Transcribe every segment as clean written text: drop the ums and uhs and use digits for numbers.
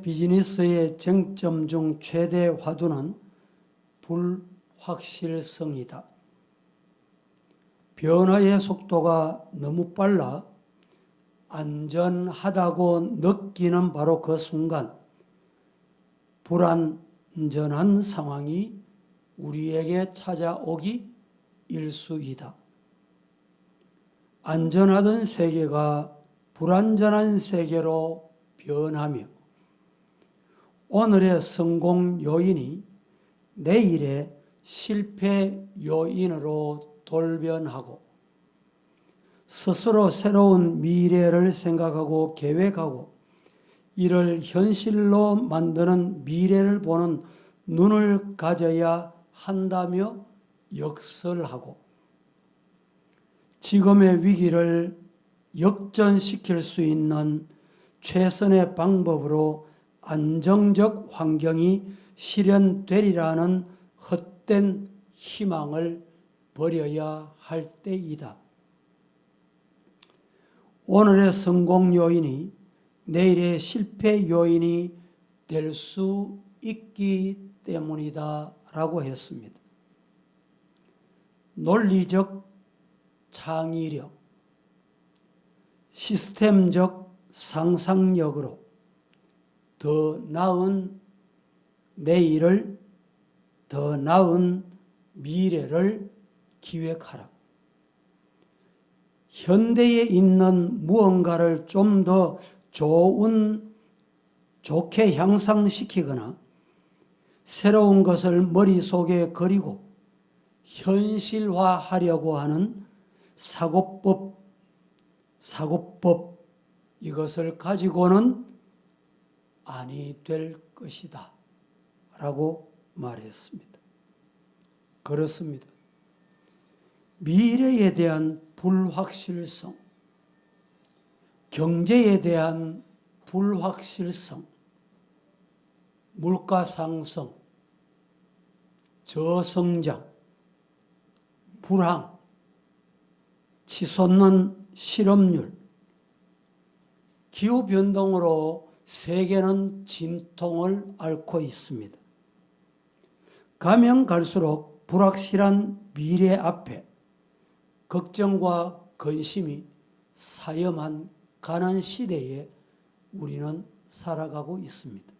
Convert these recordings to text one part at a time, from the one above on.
비즈니스의 쟁점 중 최대 화두는 불확실성이다. 변화의 속도가 너무 빨라 안전하다고 느끼는 바로 그 순간 불안전한 상황이 우리에게 찾아오기 일쑤이다. 안전하던 세계가 불안전한 세계로 변하며 오늘의 성공 요인이 내일의 실패 요인으로 돌변하고 스스로 새로운 미래를 생각하고 계획하고 이를 현실로 만드는 미래를 보는 눈을 가져야 한다며 역설하고 지금의 위기를 역전시킬 수 있는 최선의 방법으로 안정적 환경이 실현되리라는 헛된 희망을 버려야 할 때이다. 오늘의 성공 요인이 내일의 실패 요인이 될 수 있기 때문이다 라고 했습니다. 논리적 창의력, 시스템적 상상력으로 더 나은 내일을, 더 나은 미래를 기획하라. 현대에 있는 무언가를 좀 더 좋게 향상시키거나 새로운 것을 머릿속에 그리고 현실화하려고 하는 사고법 이것을 가지고는 아니 될 것이다 라고 말했습니다. 그렇습니다. 미래에 대한 불확실성, 경제에 대한 불확실성, 물가 상승, 저성장, 불황, 치솟는 실업률, 기후변동으로 세계는 진통을 앓고 있습니다. 가면 갈수록 불확실한 미래 앞에 걱정과 근심이 사여만 가는 시대에 우리는 살아가고 있습니다.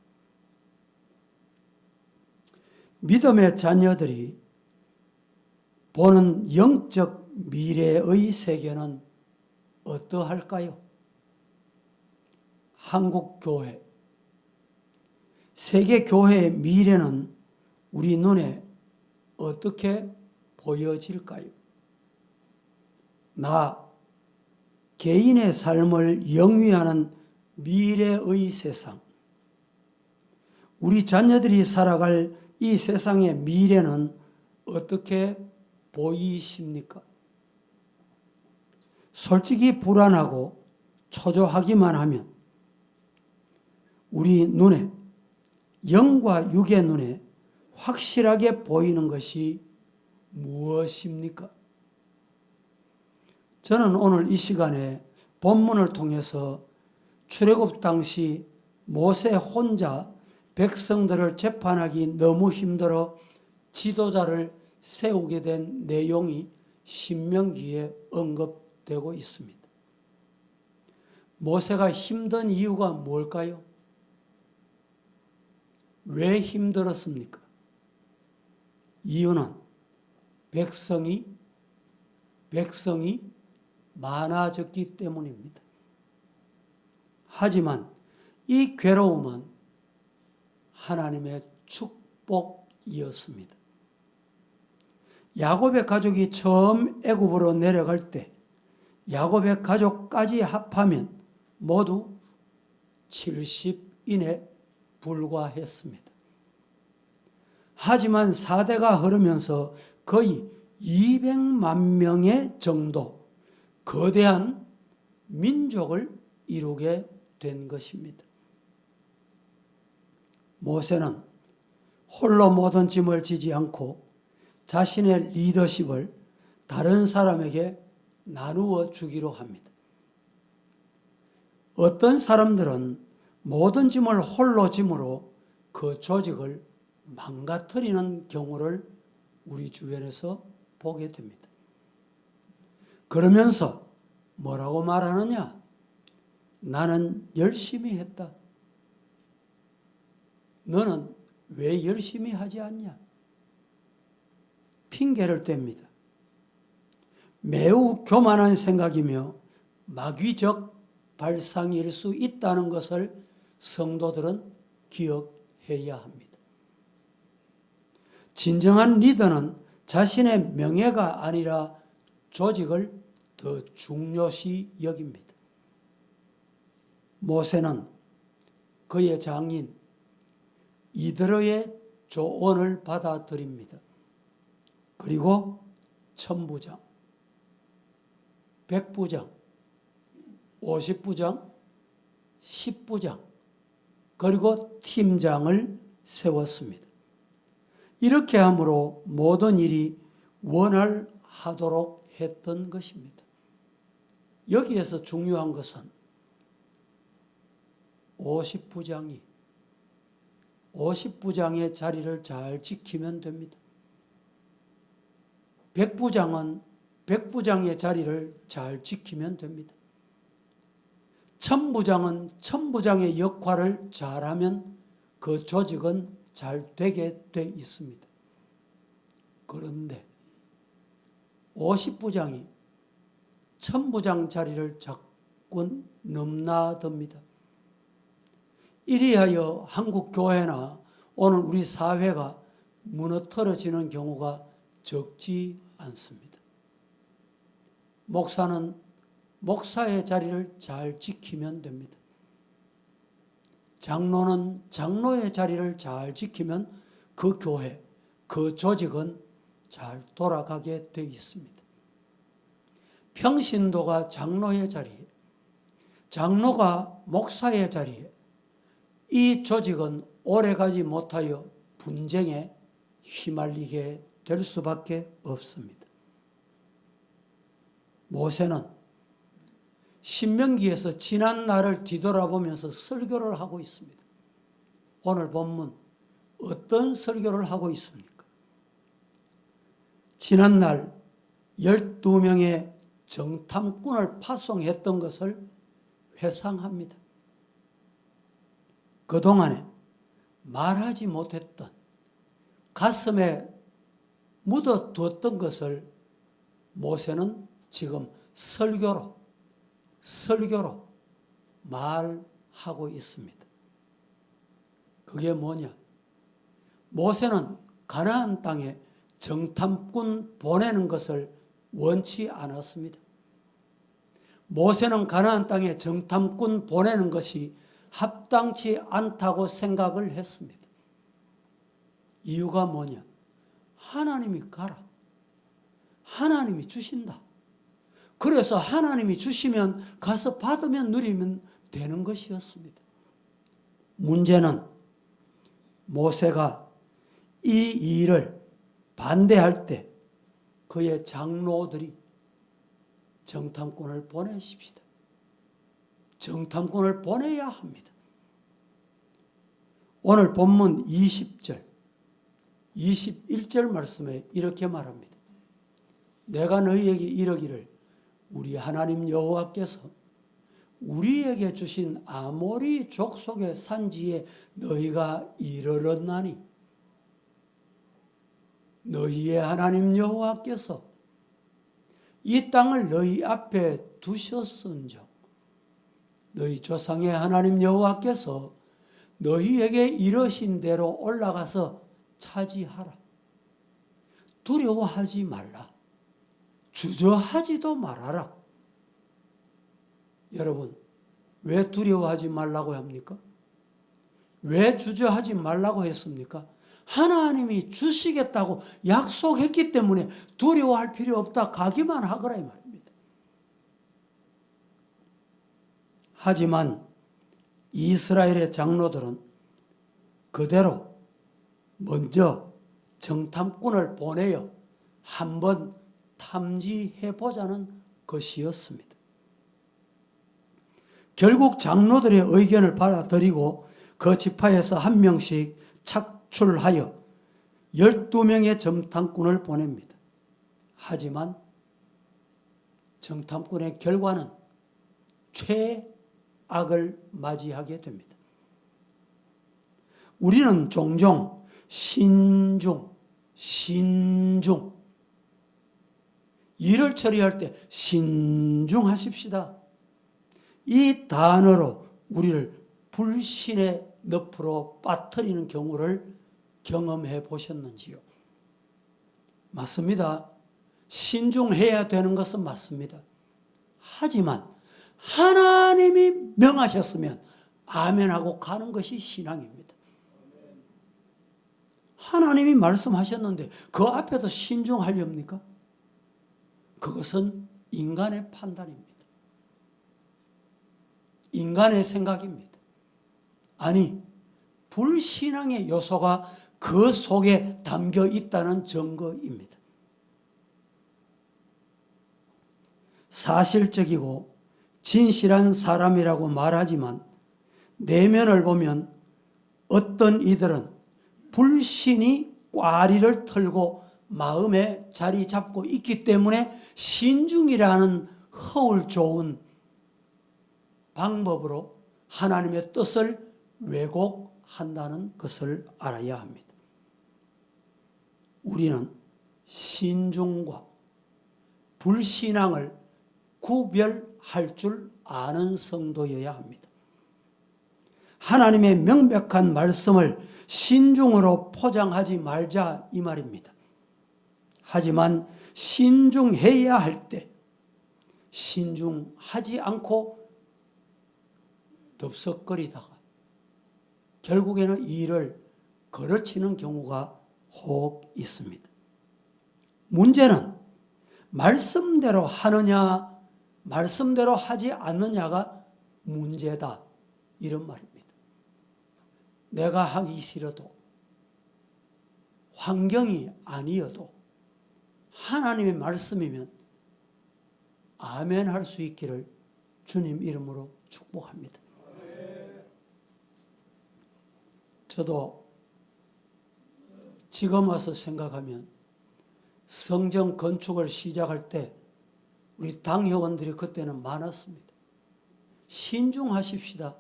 믿음의 자녀들이 보는 영적 미래의 세계는 어떠할까요? 한국교회, 세계교회의 미래는 우리 눈에 어떻게 보여질까요? 나, 개인의 삶을 영위하는 미래의 세상, 우리 자녀들이 살아갈 이 세상의 미래는 어떻게 보이십니까? 솔직히 불안하고 초조하기만 하면 우리 눈에, 영과 육의 눈에 확실하게 보이는 것이 무엇입니까? 저는 오늘 이 시간에 본문을 통해서 출애굽 당시 모세 혼자 백성들을 재판하기 너무 힘들어 지도자를 세우게 된 내용이 신명기에 언급되고 있습니다. 모세가 힘든 이유가 뭘까요? 왜 힘들었습니까? 이유는 백성이 많아졌기 때문입니다. 하지만 이 괴로움은 하나님의 축복이었습니다. 야곱의 가족이 처음 애굽으로 내려갈 때 야곱의 가족까지 합하면 모두 70인에 불과했습니다. 하지만 4대가 흐르면서 거의 200만 명의 정도 거대한 민족을 이루게 된 것입니다. 모세는 홀로 모든 짐을 지지 않고 자신의 리더십을 다른 사람에게 나누어 주기로 합니다. 어떤 사람들은 모든 짐을 홀로 짐으로 그 조직을 망가뜨리는 경우를 우리 주변에서 보게 됩니다. 그러면서 뭐라고 말하느냐? 나는 열심히 했다. 너는 왜 열심히 하지 않냐? 핑계를 댑니다. 매우 교만한 생각이며 마귀적 발상일 수 있다는 것을 성도들은 기억해야 합니다. 진정한 리더는 자신의 명예가 아니라 조직을 더 중요시 여깁니다. 모세는 그의 장인 이드로의 조언을 받아들입니다. 그리고 천부장, 백부장, 50부장, 10부장, 그리고 팀장을 세웠습니다. 이렇게 함으로 모든 일이 원활하도록 했던 것입니다. 여기에서 중요한 것은 50부장의 자리를 잘 지키면 됩니다. 100부장은 100부장의 자리를 잘 지키면 됩니다. 1000부장은 1000부장의 역할을 잘하면 그 조직은 잘 되게 돼 있습니다. 그런데 50부장이 1000부장 자리를 자꾸 넘나듭니다. 이리하여 한국 교회나 오늘 우리 사회가 무너뜨려지는 경우가 적지 않습니다. 목사는 목사의 자리를 잘 지키면 됩니다. 장로는 장로의 자리를 잘 지키면 그 교회, 그 조직은 잘 돌아가게 되어 있습니다. 평신도가 장로의 자리에, 장로가 목사의 자리에, 이 조직은 오래가지 못하여 분쟁에 휘말리게 될 수밖에 없습니다. 모세는 신명기에서 지난 날을 뒤돌아보면서 설교를 하고 있습니다. 오늘 본문 어떤 설교를 하고 있습니까? 지난 날 12명의 정탐꾼을 파송했던 것을 회상합니다. 그동안에 말하지 못했던, 가슴에 묻어두었던 것을 모세는 지금 설교로 말하고 있습니다. 그게 뭐냐? 모세는 가나안 땅에 정탐꾼 보내는 것을 원치 않았습니다. 모세는 가나안 땅에 정탐꾼 보내는 것이 합당치 않다고 생각을 했습니다. 이유가 뭐냐? 하나님이 가라. 하나님이 주신다. 그래서 하나님이 주시면 가서 받으면 누리면 되는 것이었습니다. 문제는 모세가 이 일을 반대할 때 그의 장로들이 정탐꾼을 보내십시다. 정탐꾼을 보내야 합니다. 오늘 본문 20절, 21절 말씀에 이렇게 말합니다. 내가 너희에게 이르기를 우리 하나님 여호와께서 우리에게 주신 아모리 족속의 산지에 너희가 이르렀나니 너희의 하나님 여호와께서 이 땅을 너희 앞에 두셨은즉 너희 조상의 하나님 여호와께서 너희에게 이르신 대로 올라가서 차지하라. 두려워하지 말라. 주저하지도 말아라. 여러분, 왜 두려워하지 말라고 합니까? 왜 주저하지 말라고 했습니까? 하나님이 주시겠다고 약속했기 때문에 두려워할 필요 없다. 가기만 하거라 이 말입니다. 하지만 이스라엘의 장로들은 그대로 먼저 정탐꾼을 보내어 한번 탐지해보자는 것이었습니다. 결국 장로들의 의견을 받아들이고 그 지파에서 한 명씩 착출하여 12명의 정탐꾼을 보냅니다. 하지만 정탐꾼의 결과는 최악을 맞이하게 됩니다. 우리는 종종 신중 일을 처리할 때 신중하십시다. 이 단어로 우리를 불신의 늪으로 빠뜨리는 경우를 경험해 보셨는지요? 맞습니다. 신중해야 되는 것은 맞습니다. 하지만 하나님이 명하셨으면 아멘하고 가는 것이 신앙입니다. 하나님이 말씀하셨는데 그 앞에도 신중하렵니까? 그것은 인간의 판단입니다. 인간의 생각입니다. 아니, 불신앙의 요소가 그 속에 담겨 있다는 증거입니다. 사실적이고 진실한 사람이라고 말하지만 내면을 보면 어떤 이들은 불신이 꽈리를 털고 마음에 자리 잡고 있기 때문에 신중이라는 허울 좋은 방법으로 하나님의 뜻을 왜곡한다는 것을 알아야 합니다. 우리는 신중과 불신앙을 구별할 줄 아는 성도여야 합니다. 하나님의 명백한 말씀을 신중으로 포장하지 말자 이 말입니다. 하지만 신중해야 할 때 신중하지 않고 덥석거리다가 결국에는 일을 거르치는 경우가 혹 있습니다. 문제는 말씀대로 하느냐 말씀대로 하지 않느냐가 문제다 이런 말입니다. 내가 하기 싫어도 환경이 아니어도 하나님의 말씀이면 아멘 할 수 있기를 주님 이름으로 축복합니다. 저도 지금 와서 생각하면 성전 건축을 시작할 때 우리 당회원들이 그때는 많았습니다. 신중하십시다.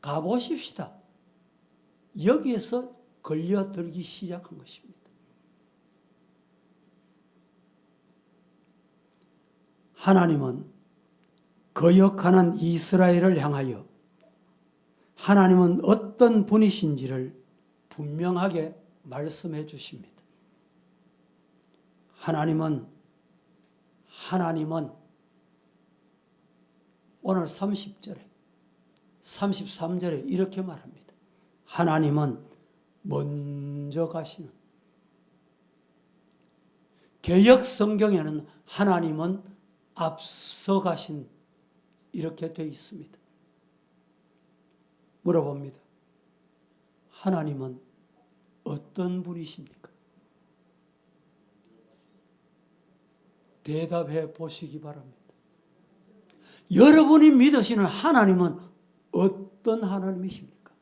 가보십시다. 여기에서 걸려들기 시작한 것입니다. 하나님은 거역하는 이스라엘을 향하여 하나님은 어떤 분이신지를 분명하게 말씀해 주십니다. 하나님은 오늘 30절에 33절에 이렇게 말합니다. 하나님은 먼저 가시는, 개역 성경에는 하나님은 앞서 가신 이렇게 되어 있습니다. 물어봅니다. 하나님은 어떤 분이십니까? 대답해 보시기 바랍니다. 여러분이 믿으시는 하나님은 어떤 하나님이십니까?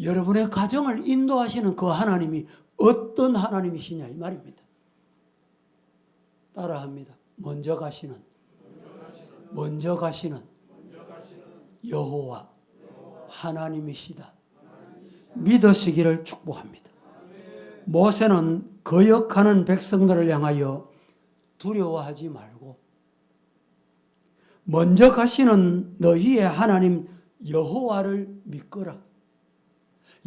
여러분의 가정을 인도하시는 그 하나님이 어떤 하나님이시냐 이 말입니다. 따라합니다. 먼저 가시는 여호와 하나님이시다. 믿으시기를 축복합니다. 모세는 거역하는 백성들을 향하여 두려워하지 말고 먼저 가시는 너희의 하나님 여호와를 믿거라.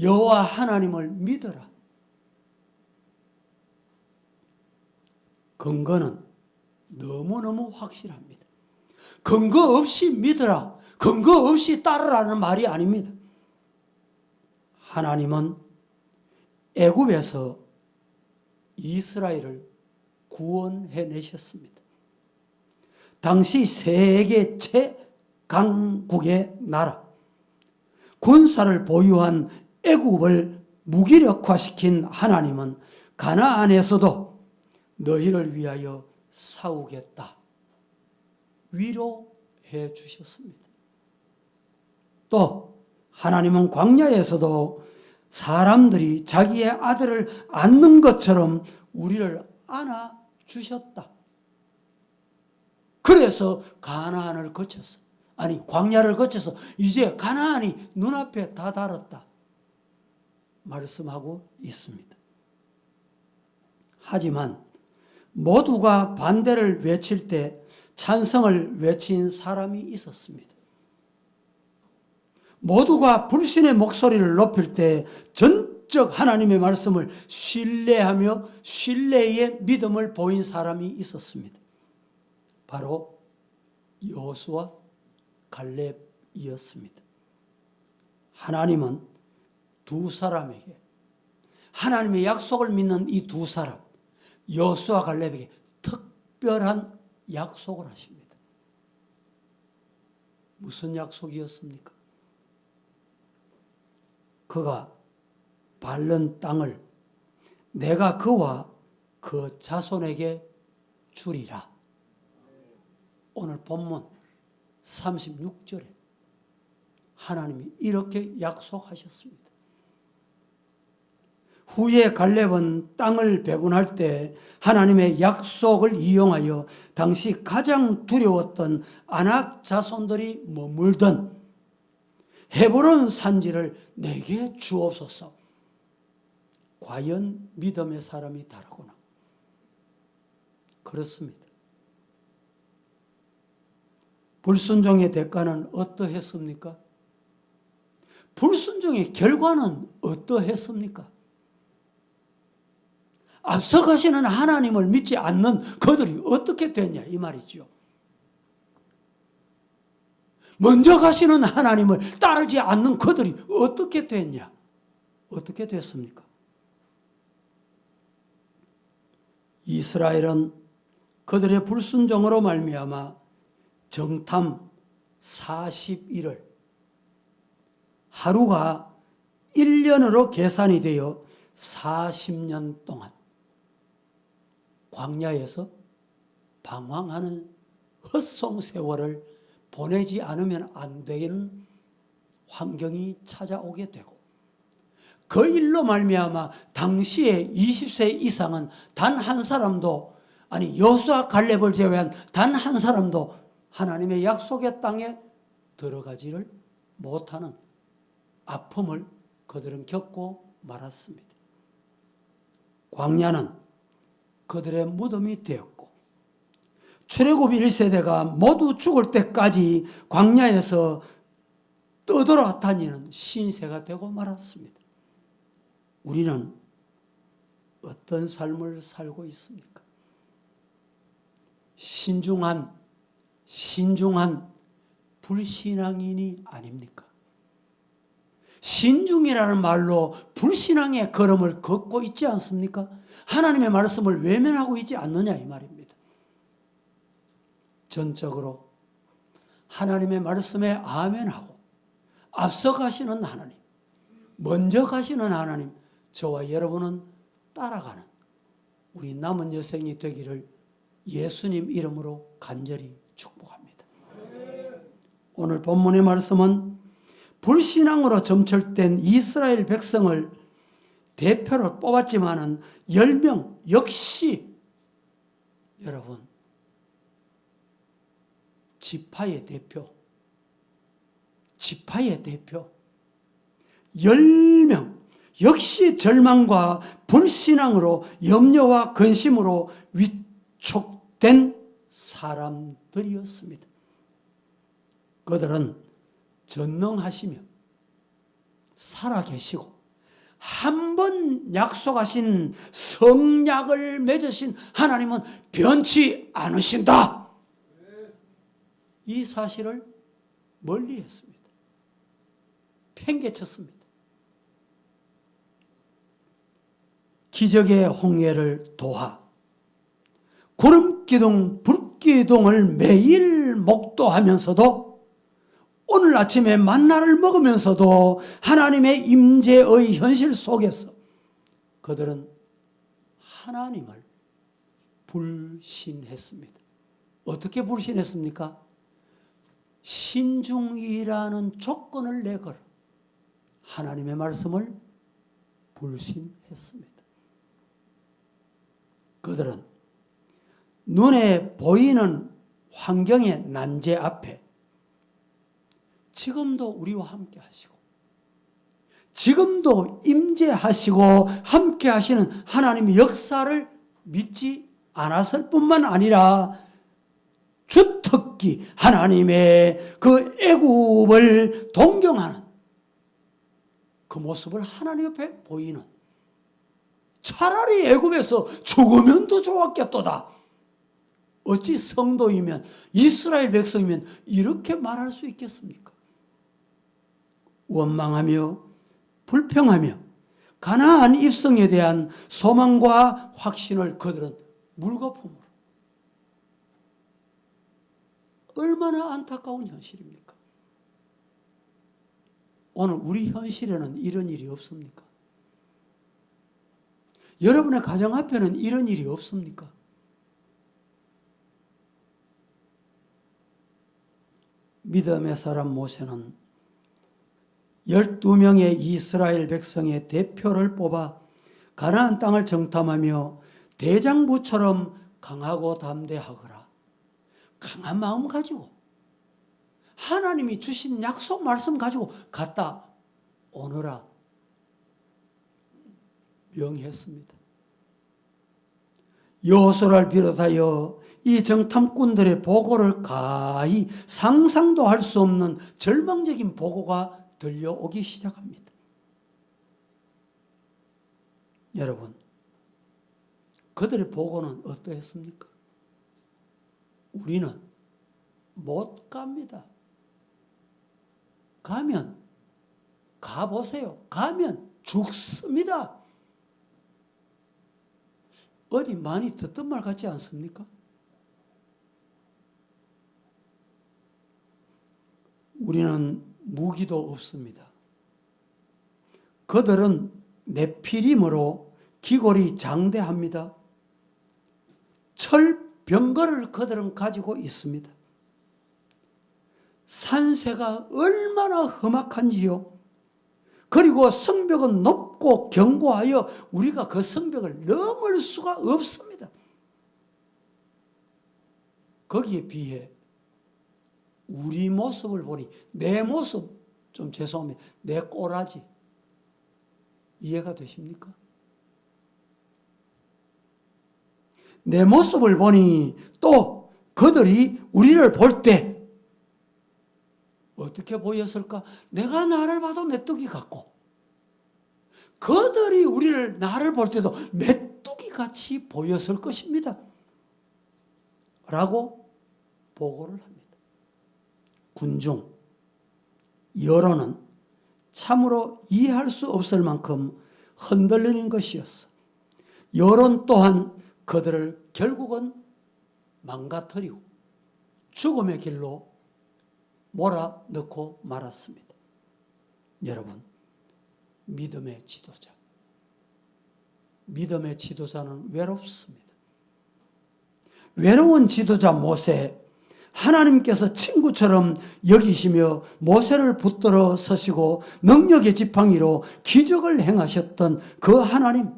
여호와 하나님을 믿어라. 근거는 너무너무 확실합니다. 근거 없이 믿어라, 근거 없이 따르라는 말이 아닙니다. 하나님은 애굽에서 이스라엘을 구원해내셨습니다. 당시 세계 최강국의 나라, 군사를 보유한 애굽을 무기력화시킨 하나님은 가나안에서도 너희를 위하여 싸우겠다, 위로해 해 주셨습니다. 또 하나님은 광야에서도 사람들이 자기의 아들을 안는 것처럼 우리를 안아 주셨다. 그래서 가나안을 거쳤어. 아니, 광야를 거쳐서 이제 가나안이 눈앞에 다다랐다 말씀하고 있습니다. 하지만 모두가 반대를 외칠 때 찬성을 외친 사람이 있었습니다. 모두가 불신의 목소리를 높일 때 전적 하나님의 말씀을 신뢰하며 신뢰의 믿음을 보인 사람이 있었습니다. 바로 여호수아 갈렙이었습니다. 하나님은 두 사람에게, 하나님의 약속을 믿는 이 두 사람, 여호수아 갈렙에게 특별한 약속을 하십니다. 무슨 약속이었습니까? 그가 밟는 땅을 내가 그와 그 자손에게 주리라. 오늘 본문 36절에 하나님이 이렇게 약속하셨습니다. 후에 갈렙은 땅을 배분할 때 하나님의 약속을 이용하여 당시 가장 두려웠던 아낙 자손들이 머물던 헤브론 산지를 내게 주옵소서. 과연 믿음의 사람이 다르구나. 그렇습니다. 불순종의 대가는 어떠했습니까? 불순종의 결과는 어떠했습니까? 앞서가시는 하나님을 믿지 않는 그들이 어떻게 됐냐 이 말이죠. 먼저 가시는 하나님을 따르지 않는 그들이 어떻게 됐냐? 어떻게 됐습니까? 이스라엘은 그들의 불순종으로 말미암아 정탐 40일을 하루가 1년으로 계산이 되어 40년 동안 광야에서 방황하는 헛송 세월을 보내지 않으면 안 되는 환경이 찾아오게 되고, 그 일로 말미암아 당시에 20세 이상은 단 한 사람도, 아니 여호수아 갈렙을 제외한 단 한 사람도 하나님의 약속의 땅에 들어가지를 못하는 아픔을 그들은 겪고 말았습니다. 광야는 그들의 무덤이 되었고 출애굽 1세대가 모두 죽을 때까지 광야에서 떠돌아다니는 신세가 되고 말았습니다. 우리는 어떤 삶을 살고 있습니까? 신중한 불신앙인이 아닙니까? 신중이라는 말로 불신앙의 걸음을 걷고 있지 않습니까? 하나님의 말씀을 외면하고 있지 않느냐 이 말입니다. 전적으로 하나님의 말씀에 아멘하고 앞서 가시는 하나님, 먼저 가시는 하나님, 저와 여러분은 따라가는 우리 남은 여생이 되기를 예수님 이름으로 간절히 축복합니다. 오늘 본문의 말씀은 불신앙으로 점철된 이스라엘 백성을 대표로 뽑았지만은 10명 역시 여러분 지파의 대표 10명 역시 절망과 불신앙으로 염려와 근심으로 위축된 사람들이었습니다. 그들은 전능하시며 살아계시고 한 번 약속하신 성약을 맺으신 하나님은 변치 않으신다. 이 사실을 멀리했습니다. 팽개쳤습니다. 기적의 홍해를 도하 구름기둥 불기둥을 매일 목도하면서도 오늘 아침에 만나를 먹으면서도 하나님의 임재의 현실 속에서 그들은 하나님을 불신했습니다. 어떻게 불신했습니까? 신중이라는 조건을 내걸 하나님의 말씀을 불신했습니다. 그들은 눈에 보이는 환경의 난제 앞에 지금도 우리와 함께 하시고 지금도 임재하시고 함께 하시는 하나님의 역사를 믿지 않았을 뿐만 아니라 주특기 하나님의 그 애굽을 동경하는 그 모습을 하나님 옆에 보이는, 차라리 애굽에서 죽으면 더 좋았겠도다. 어찌 성도이면 이스라엘 백성이면 이렇게 말할 수 있겠습니까? 원망하며 불평하며 가나안 입성에 대한 소망과 확신을 그들은 물거품으로. 얼마나 안타까운 현실입니까? 오늘 우리 현실에는 이런 일이 없습니까? 여러분의 가정 앞에는 이런 일이 없습니까? 믿음의 사람 모세는 12명의 이스라엘 백성의 대표를 뽑아 가나안 땅을 정탐하며 대장부처럼 강하고 담대하거라. 강한 마음 가지고 하나님이 주신 약속 말씀 가지고 갔다 오너라 명했습니다. 여호수아를 비롯하여 이 정탐꾼들의 보고를 가히 상상도 할 수 없는 절망적인 보고가 들려오기 시작합니다. 여러분, 그들의 보고는 어떠했습니까? 우리는 못 갑니다. 가면 가보세요. 가면 죽습니다. 어디 많이 듣던 말 같지 않습니까? 우리는 무기도 없습니다. 그들은 네피림으로 기골이 장대합니다. 철병거를 그들은 가지고 있습니다. 산세가 얼마나 험악한지요. 그리고 성벽은 높고 견고하여 우리가 그 성벽을 넘을 수가 없습니다. 거기에 비해 우리 모습을 보니, 내 모습, 좀 죄송합니다, 내 꼬라지 이해가 되십니까? 내 모습을 보니 또 그들이 우리를 볼 때 어떻게 보였을까? 내가 나를 봐도 메뚜기 같고 그들이 나를 볼 때도 메뚜기 같이 보였을 것입니다. 라고 보고를 합니다. 군중, 여론은 참으로 이해할 수 없을 만큼 흔들리는 것이었어. 여론 또한 그들을 결국은 망가뜨리고 죽음의 길로 몰아넣고 말았습니다. 여러분, 믿음의 지도자는 외롭습니다. 외로운 지도자 모세, 하나님께서 친구처럼 여기시며 모세를 붙들어 서시고 능력의 지팡이로 기적을 행하셨던 그 하나님,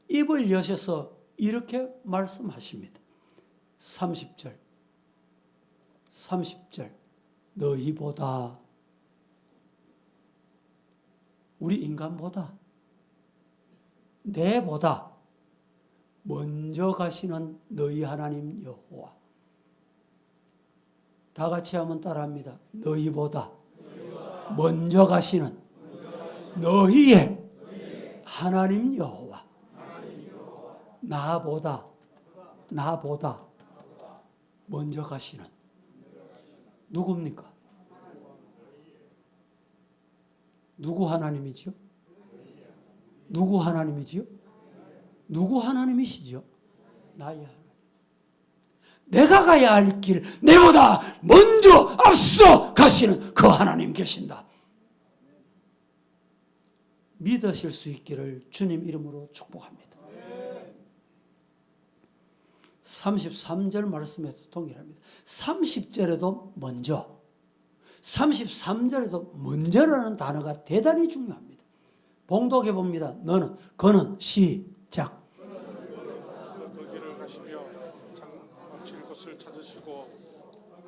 입을 여셔서 이렇게 말씀하십니다. 30절 너희보다, 우리 인간보다, 내보다 먼저 가시는 너희 하나님 여호와. 다 같이 한번 따라합니다. 너희보다 먼저 가시는 너희의 하나님 여호와. 나보다 먼저 가시는 누굽니까? 누구 하나님이지요? 누구 하나님이지요? 누구 하나님이시죠? 나의 하나님. 내가 가야 할 길, 내보다 먼저 앞서 가시는 그 하나님 계신다. 믿으실 수 있기를 주님 이름으로 축복합니다. 33절 말씀에서 동일합니다. 30절에도 먼저, 33절에도 먼저라는 단어가 대단히 중요합니다. 봉독해 봅니다. 그는 시작. 그 길을 가시며 장막칠 곳을 찾으시고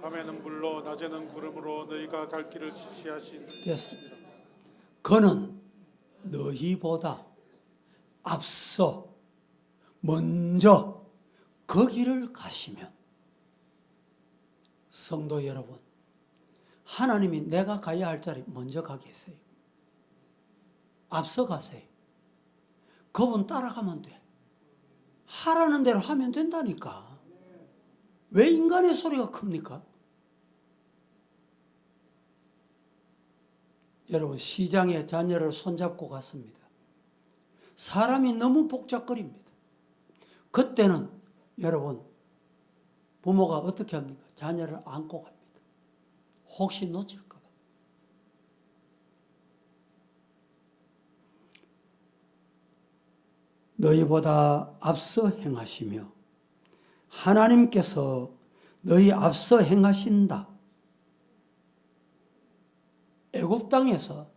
밤에는 불로 낮에는 구름으로 너희가 갈 길을 지시하신 됐습니다. 그는 너희보다 앞서 먼저 그 길을 가시며, 성도 여러분, 하나님이 내가 가야 할 자리 먼저 가 계세요. 앞서 가세요. 그분 따라가면 돼. 하라는 대로 하면 된다니까. 왜 인간의 소리가 큽니까? 여러분, 시장에 자녀를 손잡고 갔습니다. 사람이 너무 복잡거립니다. 그때는 여러분, 부모가 어떻게 합니까? 자녀를 안고 갑니다. 혹시 놓칠까 봐. 너희보다 앞서 행하시며 하나님께서 너희 앞서 행하신다. 애굽 땅에서,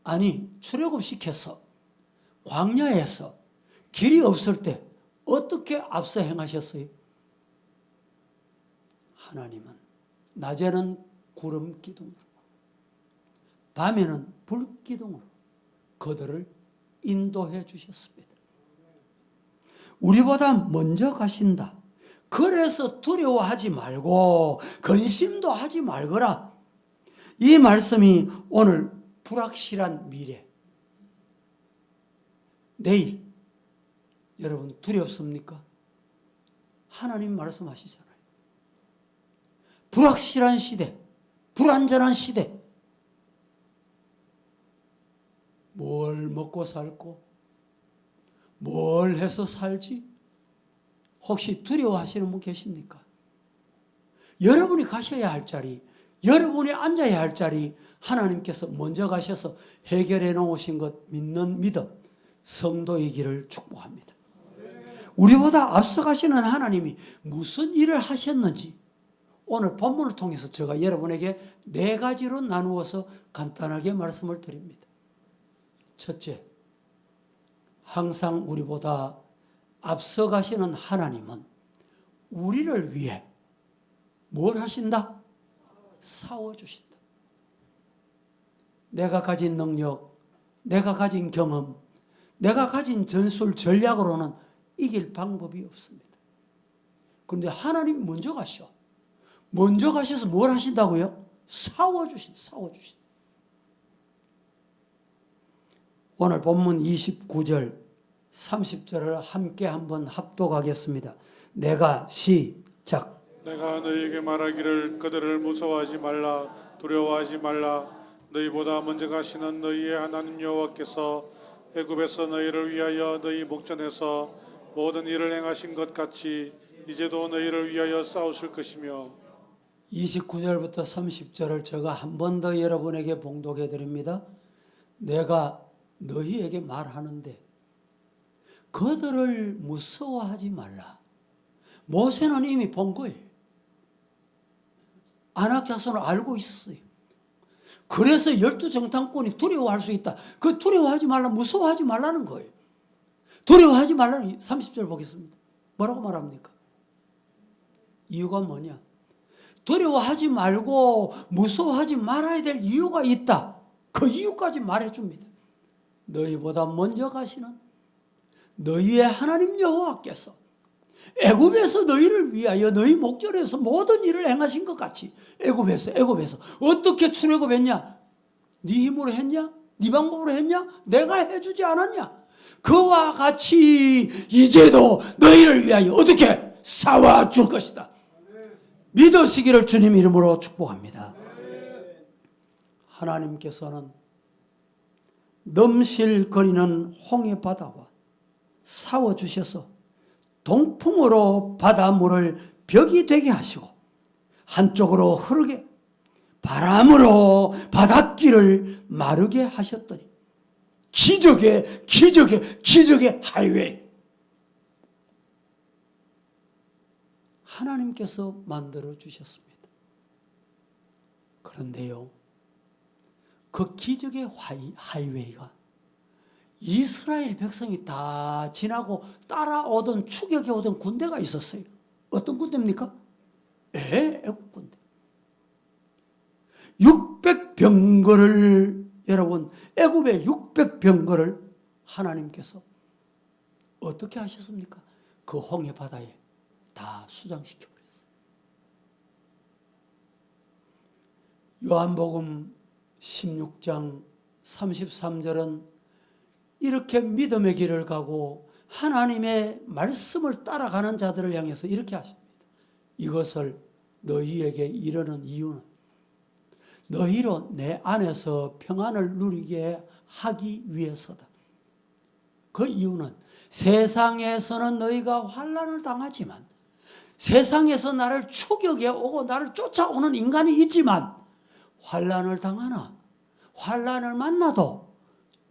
아니 출애굽시켜서 광야에서 길이 없을 때 어떻게 앞서 행하셨어요? 하나님은 낮에는 구름 기둥으로, 밤에는 불 기둥으로 그들을 인도해 주셨습니다. 우리보다 먼저 가신다. 그래서 두려워하지 말고 근심도 하지 말거라. 이 말씀이 오늘 불확실한 미래, 내일, 여러분 두렵습니까? 하나님 말씀하시잖아요. 불확실한 시대, 불안전한 시대, 뭘 먹고 살고 뭘 해서 살지? 혹시 두려워하시는 분 계십니까? 여러분이 가셔야 할 자리, 여러분이 앉아야 할 자리, 하나님께서 먼저 가셔서 해결해 놓으신 것 믿는 믿음, 성도이기를 축복합니다. 우리보다 앞서가시는 하나님이 무슨 일을 하셨는지 오늘 본문을 통해서 제가 여러분에게 4가지로 나누어서 간단하게 말씀을 드립니다. 첫째, 항상 우리보다 앞서가시는 하나님은 우리를 위해 뭘 하신다? 싸워주신다. 내가 가진 능력, 내가 가진 경험, 내가 가진 전술 전략으로는 이길 방법이 없습니다. 그런데 하나님 먼저 가셔. 먼저 가셔서 뭘 하신다고요? 싸워주신. 오늘 본문 29절, 30절을 함께 한번 합독하겠습니다. 내가 시작. 내가 너희에게 말하기를 그들을 무서워하지 말라, 두려워하지 말라. 너희보다 먼저 가시는 너희의 하나님 여호와께서 애굽에서 너희를 위하여 너희 목전에서 모든 일을 행하신 것 같이 이제도 너희를 위하여 싸우실 것이며. 29절부터 30절을 제가 한 번 더 여러분에게 봉독해 드립니다. 내가 너희에게 말하는데 그들을 무서워하지 말라. 모세는 이미 본 거예요. 아낙 자손을 알고 있었어요. 그래서 12정탐꾼이 두려워할 수 있다. 그 두려워하지 말라, 무서워하지 말라는 거예요. 두려워하지 말라는 30절 보겠습니다. 뭐라고 말합니까? 이유가 뭐냐? 두려워하지 말고 무서워하지 말아야 될 이유가 있다. 그 이유까지 말해줍니다. 너희보다 먼저 가시는 너희의 하나님 여호와께서 애굽에서 너희를 위하여 너희 목전에서 모든 일을 행하신 것 같이 애굽에서 어떻게 출애굽했냐? 네 힘으로 했냐? 네 방법으로 했냐? 내가 해주지 않았냐? 그와 같이 이제도 너희를 위하여 어떻게 싸워줄 것이다. 믿으시기를 주님 이름으로 축복합니다. 하나님께서는 넘실거리는 홍해 바다와 싸워주셔서 동풍으로 바닷물을 벽이 되게 하시고 한쪽으로 흐르게 바람으로 바닷길을 마르게 하셨더니 기적의 하이웨이, 하나님께서 만들어 주셨습니다. 그런데요, 그 기적의 하이웨이가 이스라엘 백성이 다 지나고 따라오던 추격해 오던 군대가 있었어요. 어떤 군대입니까? 애국 군대. 600병거를, 여러분, 애굽의 600병거를 하나님께서 어떻게 하셨습니까? 그 홍해 바다에 다 수장시켜 버렸어요. 요한복음 16장 33절은 이렇게 믿음의 길을 가고 하나님의 말씀을 따라가는 자들을 향해서 이렇게 하십니다. 이것을 너희에게 이르는 이유는 너희로 내 안에서 평안을 누리게 하기 위해서다. 그 이유는 세상에서는 너희가 환난을 당하지만, 세상에서 나를 추격해 오고 나를 쫓아오는 인간이 있지만, 환난을 당하나 환난을 만나도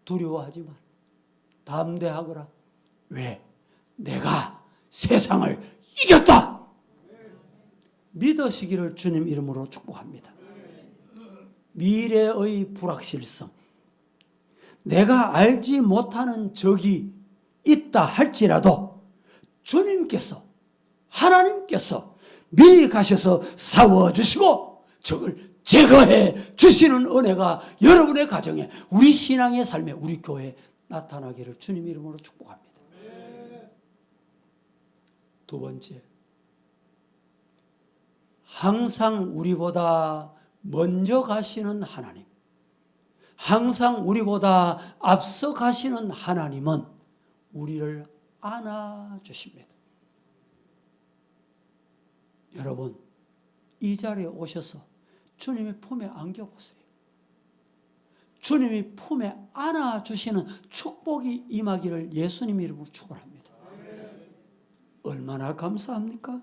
두려워하지 마라. 담대하거라. 왜? 내가 세상을 이겼다. 믿으시기를 주님 이름으로 축복합니다. 미래의 불확실성, 내가 알지 못하는 적이 있다 할지라도 주님께서, 하나님께서 미리 가셔서 싸워주시고 적을 제거해 주시는 은혜가 여러분의 가정에, 우리 신앙의 삶에, 우리 교회에 나타나기를 주님 이름으로 축복합니다. 두 번째, 항상 우리보다 먼저 가시는 하나님, 항상 우리보다 앞서 가시는 하나님은 우리를 안아주십니다. 여러분, 이 자리에 오셔서 주님의 품에 안겨보세요. 주님이 품에 안아주시는 축복이 임하기를 예수님 이름으로 축원합니다. 얼마나 감사합니까?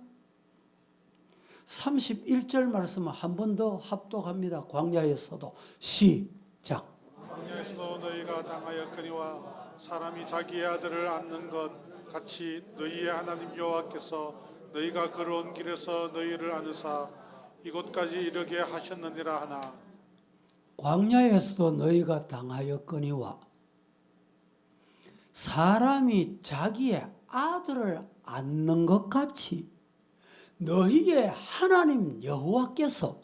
31절 말씀을 한 번 더 합독합니다. 광야에서도 시작. 광야에서도 너희가 당하였거니와 사람이 자기의 아들을 안는 것 같이 너희의 하나님 여호와께서 너희가 걸어온 길에서 너희를 안으사 이곳까지 이르게 하셨느니라 하나. 광야에서도 너희가 당하였거니와 사람이 자기의 아들을 안는 것 같이 너희의 하나님 여호와께서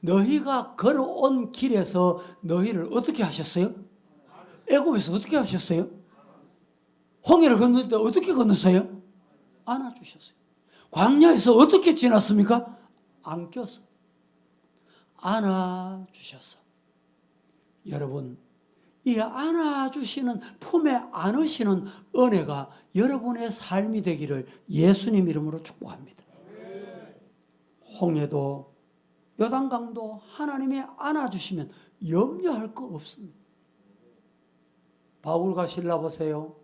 너희가 걸어온 길에서 너희를 어떻게 하셨어요? 애굽에서 어떻게 하셨어요? 홍해를 건널 때 어떻게 건넜어요? 안아주셨어요. 광야에서 어떻게 지났습니까? 안겨서 안아주셨어. 여러분, 이 안아주시는, 품에 안으시는 은혜가 여러분의 삶이 되기를 예수님 이름으로 축복합니다. 홍해도 요단강도 하나님이 안아주시면 염려할 거 없습니다. 바울과 실라 보세요.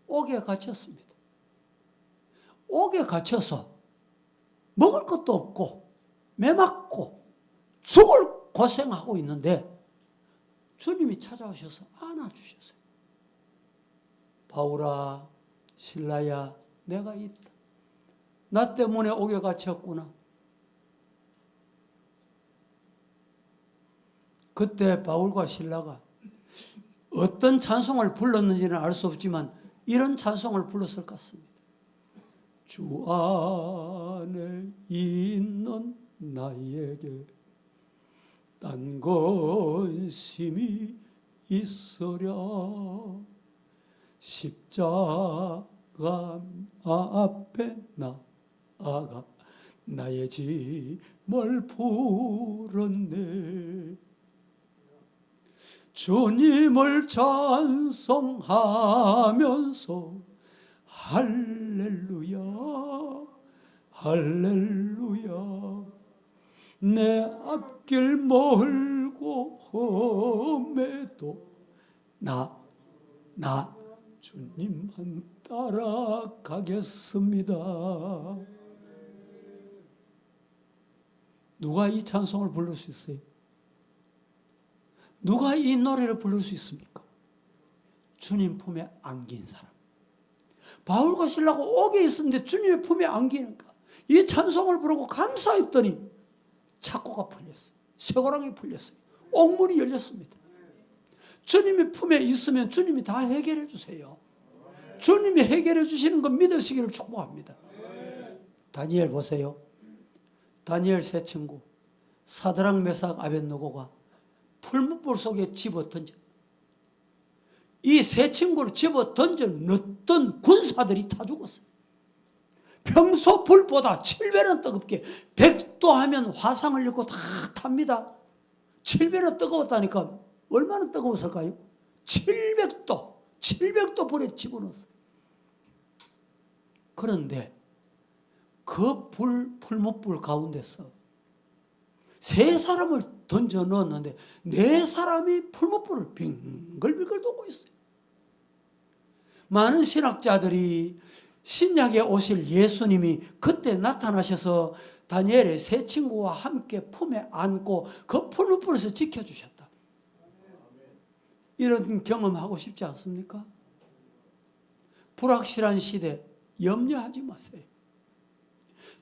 옥에 갇혔습니다. 옥에 갇혀서 먹을 것도 없고 매맞고 죽을 고생하고 있는데 주님이 찾아오셔서 안아주셨어요. 바울아, 실라야, 내가 있다. 나 때문에 옥에 갇혔구나. 그때 바울과 실라가 어떤 찬송을 불렀는지는 알 수 없지만 이런 찬송을 불렀을 것 같습니다. 주 안에 있는 나에게 딴 근심이 있으랴 십자가 앞에 나아가 나의 짐을 풀었네. 주님을 찬송하면서 할렐루야 할렐루야 내 앞길 멀고 험해도 나 주님만 따라가겠습니다. 누가 이 찬송을 부를 수 있어요? 누가 이 노래를 부를 수 있습니까? 주님 품에 안긴 사람. 바울과 실라가 옥에 있었는데 주님의 품에 안기니까 이 찬송을 부르고 감사했더니 착고가 풀렸어요. 쇠고랑이 풀렸어요. 옥문이 열렸습니다. 주님의 품에 있으면 주님이 다 해결해 주세요. 주님이 해결해 주시는 거 믿으시기를 축복합니다. 다니엘 보세요. 다니엘 세 친구 사드락 메삭 아벳느고가 풀무불 속에 집어던져 이 세 친구를 집어던져 넣었던 군사들이 다 죽었어요. 평소 불보다 7배나 뜨겁게 100도 하면 화상을 입고 다 탑니다. 7배나 뜨거웠다니까 얼마나 뜨거웠을까요? 700도 불에 집어넣었어요. 그런데 그 풀무불 가운데서 세 사람을 던져 넣었는데 네 사람이 풀무불을 빙글빙글 돌고 있어요. 많은 신학자들이 신약에 오실 예수님이 그때 나타나셔서 다니엘의 세 친구와 함께 품에 안고 그 풀무불에서 지켜주셨다. 이런 경험하고 싶지 않습니까? 불확실한 시대 염려하지 마세요.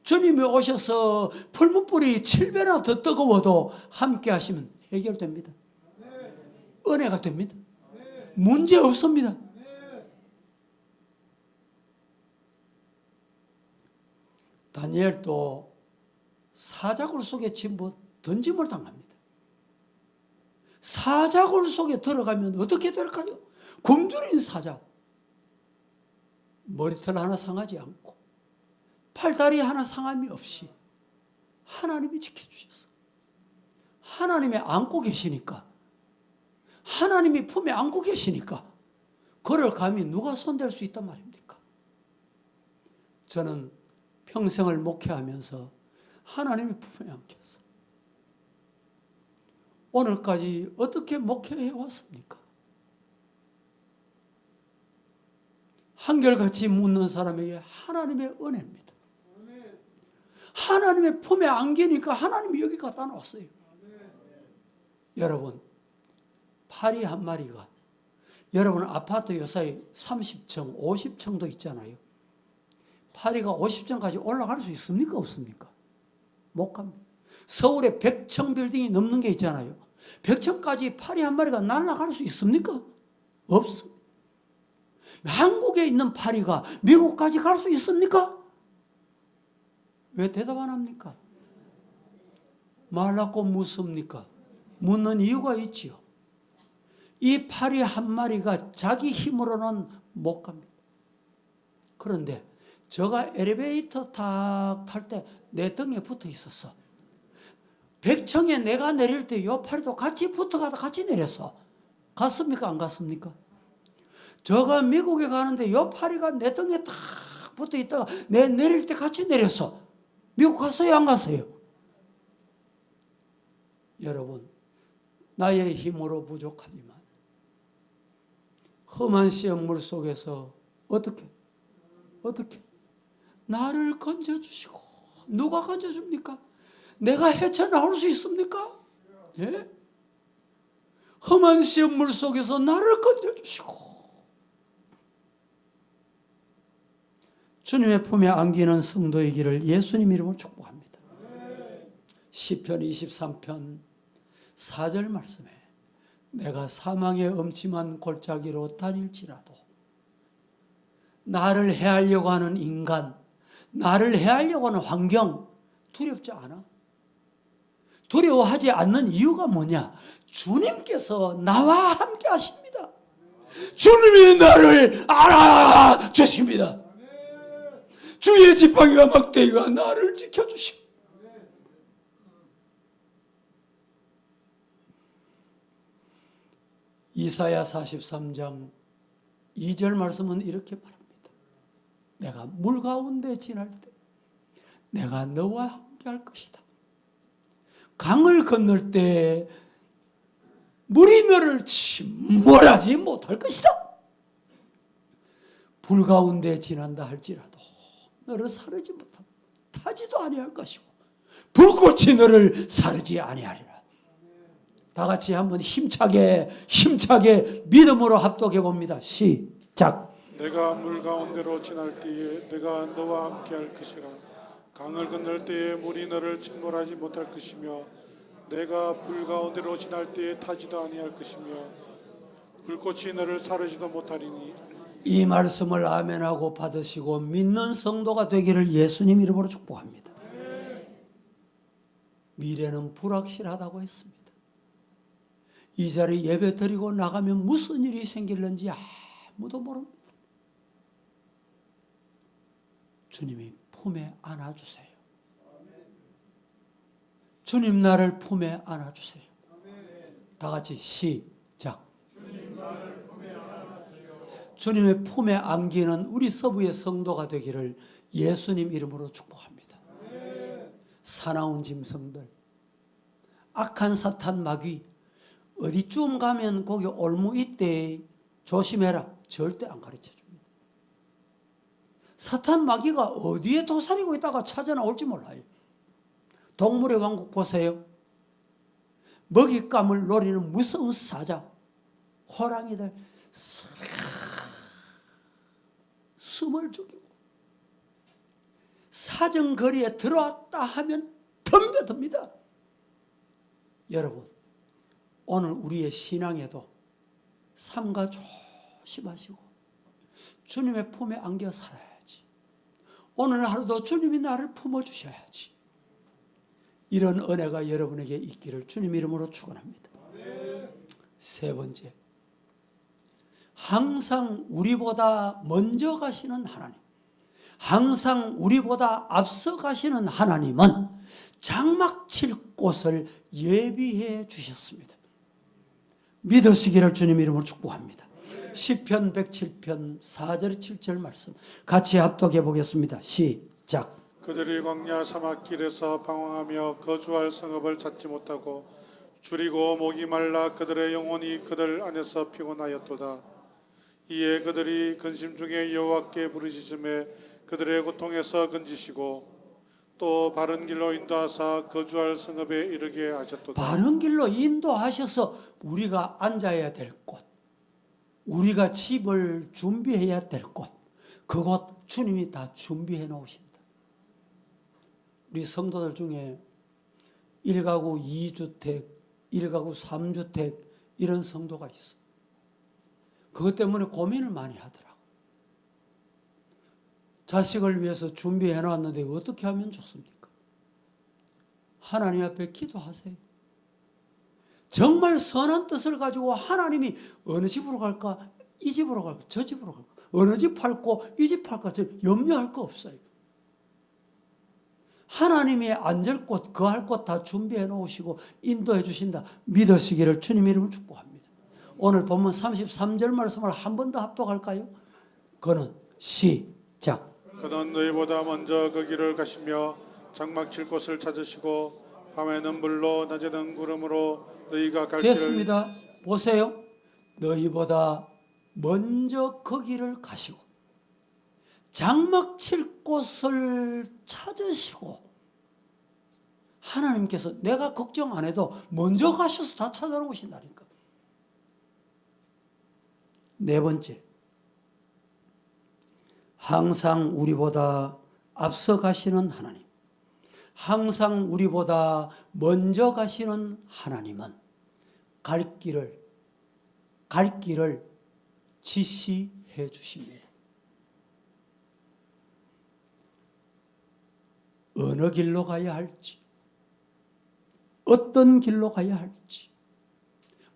주님이 오셔서 풀무불이 7배나 더 뜨거워도 함께 하시면 해결됩니다. 은혜가 됩니다. 문제 없습니다. 다니엘도 사자굴 속에 집어 던짐을 당합니다. 사자굴 속에 들어가면 어떻게 될까요? 굶주린 사자. 머리털 하나 상하지 않고 팔다리 하나 상함이 없이 하나님이 지켜주셨어. 하나님이 안고 계시니까, 하나님이 품에 안고 계시니까 그를 감히 누가 손댈 수 있단 말입니까? 저는 평생을 목회하면서 하나님이 품에 안겼어. 오늘까지 어떻게 목회해 왔습니까? 한결같이 묻는 사람에게 하나님의 은혜입니다. 하나님의 품에 안기니까 하나님이 여기 갖다 놨어요. 여러분, 파리 한 마리가 여러분 아파트 요사이 30층, 50층도 있잖아요. 파리가 50층까지 올라갈 수 있습니까? 없습니까? 못 갑니다. 서울에 100층 빌딩이 넘는 게 있잖아요. 100층까지 파리 한 마리가 날아갈 수 있습니까? 없습니다. 한국에 있는 파리가 미국까지 갈 수 있습니까? 왜 대답 안 합니까? 말라고 묻습니까? 묻는 이유가 있지요. 이 파리 한 마리가 자기 힘으로는 못 갑니다. 그런데 제가 엘리베이터 탁 탈 때 내 등에 붙어 있었어. 100층에 내가 내릴 때 이 파리도 같이 붙어가다 같이 내렸어. 갔습니까? 안 갔습니까? 제가 미국에 가는데 이 파리가 내 등에 탁 붙어 있다가 내 내릴 때 같이 내렸어. 미국 갔어요? 안 갔어요? 여러분, 나의 힘으로 부족하지만 험한 시험 물 속에서 어떻게 나를 건져주시고, 누가 건져줍니까? 내가 헤쳐나올 수 있습니까? 예? 험한 시험 물 속에서 나를 건져주시고 주님의 품에 안기는 성도이기를 예수님 이름으로 축복합니다. 시편 23편 4절 말씀에 내가 사망의 엄침한 골짜기로 다닐지라도 나를 해하려고 하는 인간, 나를 해하려고 하는 환경 두렵지 않아. 두려워하지 않는 이유가 뭐냐? 주님께서 나와 함께 하십니다. 주님이 나를 알아주십니다. 주의 지팡이와 막대기가 나를 지켜주시고 이사야 43장 2절 말씀은 이렇게 말합니다. 내가 물 가운데 지날 때 내가 너와 함께 할 것이다. 강을 건널 때 물이 너를 침몰하지 못할 것이다. 불 가운데 지난다 할지라도 너를 사르지 못하고 타지도 아니할 것이고 불꽃이 너를 사르지 아니하리라. 다 같이 한번 힘차게 믿음으로 합독해 봅니다. 시작. 내가 물 가운데로 지날 때에 내가 너와 함께 할 것이라. 강을 건널 때에 물이 너를 침몰하지 못할 것이며 내가 불 가운데로 지날 때에 타지도 아니할 것이며 불꽃이 너를 사르지도 못하리니. 이 말씀을 아멘하고 받으시고 믿는 성도가 되기를 예수님 이름으로 축복합니다. 미래는 불확실하다고 했습니다. 이 자리 예배 드리고 나가면 무슨 일이 생길는지 아무도 모릅니다. 주님이 품에 안아주세요. 주님 나를 품에 안아주세요. 다 같이 시작. 주님의 품에 안기는 우리 서부의 성도가 되기를 예수님 이름으로 축복합니다. 사나운 짐승들, 악한 사탄 마귀, 어디쯤 가면 거기 올무 있대 조심해라 절대 안 가르쳐줍니다. 사탄 마귀가 어디에 도사리고 있다가 찾아 나올지 몰라요. 동물의 왕국 보세요. 먹잇감을 노리는 무서운 사자, 호랑이들 숨을 죽이고 사정거리에 들어왔다 하면 덤벼듭니다. 여러분, 오늘 우리의 신앙에도 삼가 조심하시고 주님의 품에 안겨 살아야지. 오늘 하루도 주님이 나를 품어주셔야지. 이런 은혜가 여러분에게 있기를 주님 이름으로 축원합니다. 세 번째, 항상 우리보다 먼저 가시는 하나님, 항상 우리보다 앞서 가시는 하나님은 장막 칠 곳을 예비해 주셨습니다. 믿으시기를 주님 이름으로 축복합니다. 시편 107편 4절 7절 말씀 같이 합독해 보겠습니다. 시작. 그들이 광야 사막길에서 방황하며 거주할 성읍을 찾지 못하고 줄이고 목이 말라 그들의 영혼이 그들 안에서 피곤하였도다. 이에 그들이 근심 중에 여호와께 부르짖음에 그들의 고통에서 건지시고 또 바른 길로 인도하사 거주할 성읍에 이르게 하셨도다. 바른 길로 인도하셔서 우리가 앉아야 될 곳, 우리가 집을 준비해야 될 곳, 그곳 주님이 다 준비해 놓으신다. 우리 성도들 중에 1가구 2주택, 1가구 3주택 이런 성도가 있어. 그것 때문에 고민을 많이 하더라고. 자식을 위해서 준비해 놨는데 어떻게 하면 좋습니까? 하나님 앞에 기도하세요. 정말 선한 뜻을 가지고 하나님이 어느 집으로 갈까? 이 집으로 갈까? 저 집으로 갈까? 어느 집 팔고 이 집 팔까? 저 염려할 거 없어요. 하나님이 앉을 곳, 거할 곳 다 준비해 놓으시고 인도해 주신다. 믿으시기를 주님 이름으로 축복합니다. 오늘 본문 33절 말씀을 한 번 더 합독할까요? 그는 시작. 그는 너희보다 먼저 그 길을 가시며 장막 칠 곳을 찾으시고 밤에는 불로 낮에는 구름으로 너희가 갈 길을. 됐습니다. 보세요. 너희보다 먼저 그 길을 가시고 장막 칠 곳을 찾으시고, 하나님께서 내가 걱정 안 해도 먼저 가셔서 다 찾아오신다니까. 네 번째, 항상 우리보다 앞서 가시는 하나님, 항상 우리보다 먼저 가시는 하나님은 갈 길을 지시해 주십니다. 어느 길로 가야 할지, 어떤 길로 가야 할지,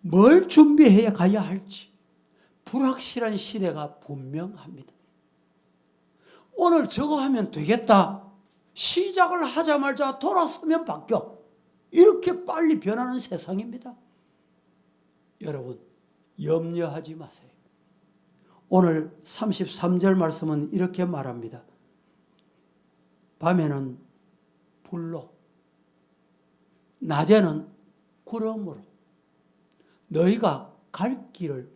뭘 준비해야 가야 할지 불확실한 시대가 분명합니다. 오늘 저거 하면 되겠다, 시작을 하자마자 돌아서면 바뀌어, 이렇게 빨리 변하는 세상입니다. 여러분, 염려하지 마세요. 오늘 33절 말씀은 이렇게 말합니다. 밤에는 불로, 낮에는 구름으로 너희가 갈 길을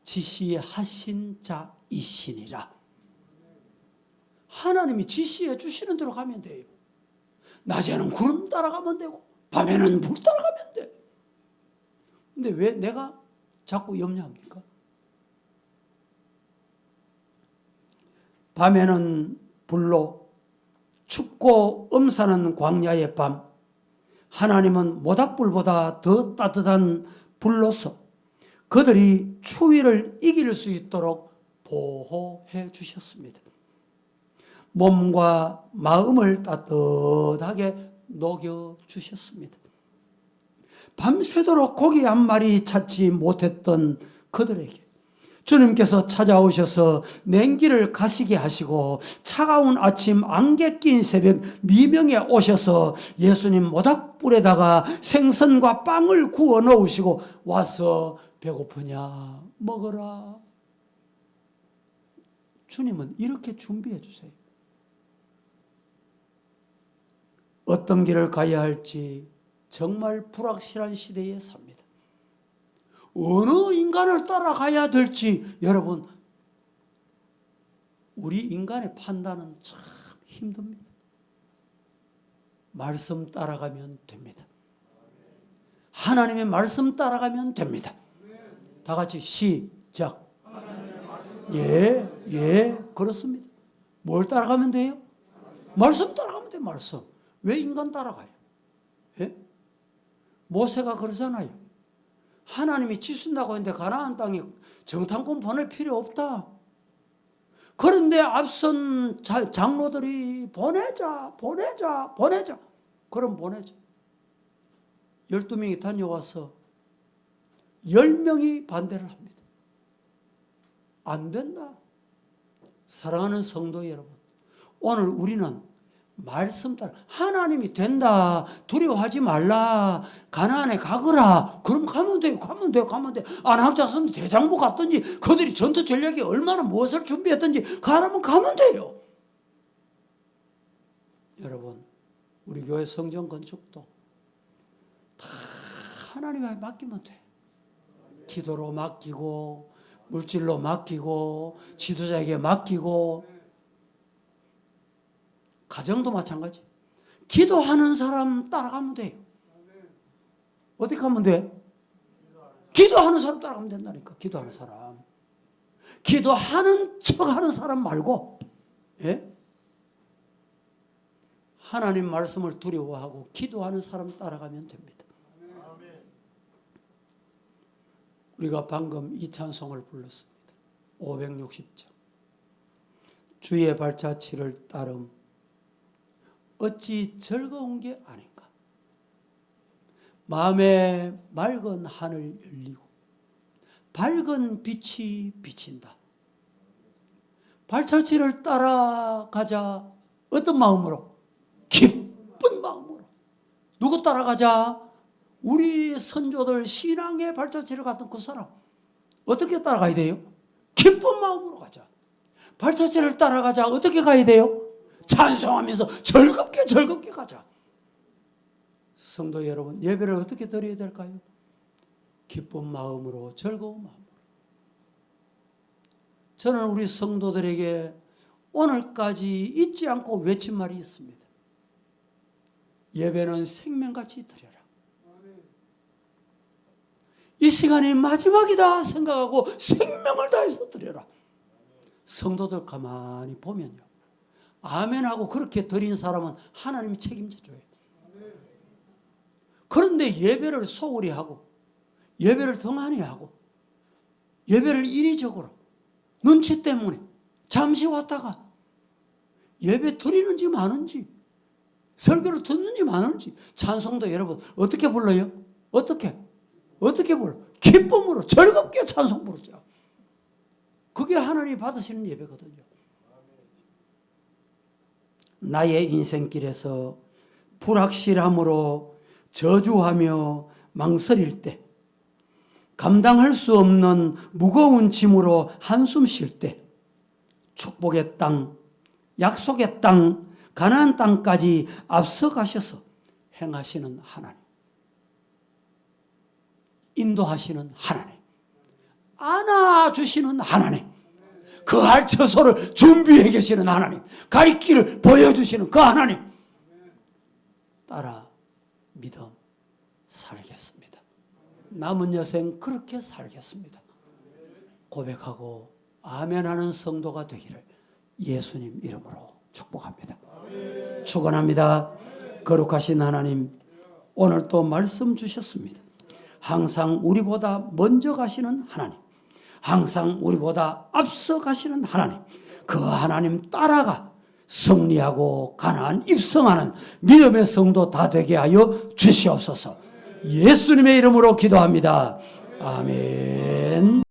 지시하신 자이시니라. 하나님이 지시해 주시는 대로 가면 돼요. 낮에는 구름 따라가면 되고 밤에는 불 따라가면 돼. 근데 왜 내가 자꾸 염려합니까? 밤에는 불로, 춥고 음산한 광야의 밤, 하나님은 모닥불보다 더 따뜻한 불로서 그들이 추위를 이길 수 있도록 보호해 주셨습니다. 몸과 마음을 따뜻하게 녹여 주셨습니다. 밤새도록 고기 한 마리 찾지 못했던 그들에게 주님께서 찾아오셔서 냉기를 가시게 하시고 차가운 아침 안개 낀 새벽 미명에 오셔서 예수님 모닥불에다가 생선과 빵을 구워 넣으시고 와서 배고프냐 먹어라. 주님은 이렇게 준비해 주세요. 어떤 길을 가야 할지 정말 불확실한 시대에 삽니다. 어느 인간을 따라가야 될지 여러분, 우리 인간의 판단은 참 힘듭니다. 말씀 따라가면 됩니다. 하나님의 말씀 따라가면 됩니다. 다 같이 시작. 그렇습니다. 뭘 따라가면 돼요? 말씀 따라가면 돼요. 말씀. 왜 인간 따라가요? 예? 모세가 그러잖아요. 하나님이 지순다고 했는데 가나안 땅에 정탐꾼 보낼 필요 없다. 그런데 앞선 장로들이 보내자. 그럼 보내자. 12명이 다녀와서 10명이 반대를 합니다. 안 된다. 사랑하는 성도 여러분, 오늘 우리는 말씀 따라 하나님이 된다, 두려워하지 말라, 가나안에 가거라, 그럼 가면 돼요. 안학자선 대장부 갔든지 그들이 전투 전략에 얼마나 무엇을 준비했든지 가라면 가면 돼요. 여러분, 우리 교회 성전 건축도 다 하나님에 맡기면 돼. 기도로 맡기고 물질로 맡기고 지도자에게 맡기고, 가정도 마찬가지. 기도하는 사람 따라가면 돼요. 어떻게 하면 돼? 기도하는 사람 따라가면 된다니까. 기도하는 사람. 기도하는 척하는 사람 말고, 예? 하나님 말씀을 두려워하고 기도하는 사람 따라가면 됩니다. 우리가 방금 이 찬송을 불렀습니다. 560장. 주의 발자취를 따름 어찌 즐거운 게 아닌가. 마음에 맑은 하늘 열리고 밝은 빛이 비친다. 발자취를 따라가자. 어떤 마음으로? 기쁜 마음으로. 누구 따라가자? 우리 선조들 신앙의 발자취를 갔던 그 사람. 어떻게 따라가야 돼요? 기쁜 마음으로 가자. 발자취를 따라가자. 어떻게 가야 돼요? 찬송하면서 즐겁게 가자. 성도 여러분, 예배를 어떻게 드려야 될까요? 기쁜 마음으로, 즐거운 마음으로. 저는 우리 성도들에게 오늘까지 잊지 않고 외친 말이 있습니다. 예배는 생명같이 드려라. 이 시간이 마지막이다 생각하고 생명을 다해서 드려라. 성도들 가만히 보면요, 아멘하고 그렇게 드린 사람은 하나님이 책임져줘요. 그런데 예배를 소홀히 하고 예배를 더 많이 하고 예배를 인위적으로 눈치 때문에 잠시 왔다가 예배 드리는지 마는지, 설교를 듣는지 마는지, 찬송도 여러분 어떻게 불러요? 어떻게 불러? 기쁨으로 즐겁게 찬송 부르죠. 그게 하나님이 받으시는 예배거든요. 나의 인생길에서 불확실함으로 저주하며 망설일 때, 감당할 수 없는 무거운 짐으로 한숨 쉴 때, 축복의 땅, 약속의 땅, 가나안 땅까지 앞서가셔서 행하시는 하나님, 인도하시는 하나님, 안아주시는 하나님, 거할 처소를 준비해 계시는 하나님, 갈 길을 보여주시는 그 하나님 따라 믿어 살겠습니다. 남은 여생 그렇게 살겠습니다. 고백하고 아멘하는 성도가 되기를 예수님 이름으로 축복합니다. 축원합니다. 거룩하신 하나님, 오늘 또 말씀 주셨습니다. 항상 우리보다 먼저 가시는 하나님, 항상 우리보다 앞서 가시는 하나님, 그 하나님 따라가 승리하고 가나안 입성하는 믿음의 성도 다 되게 하여 주시옵소서. 예수님의 이름으로 기도합니다. 아멘.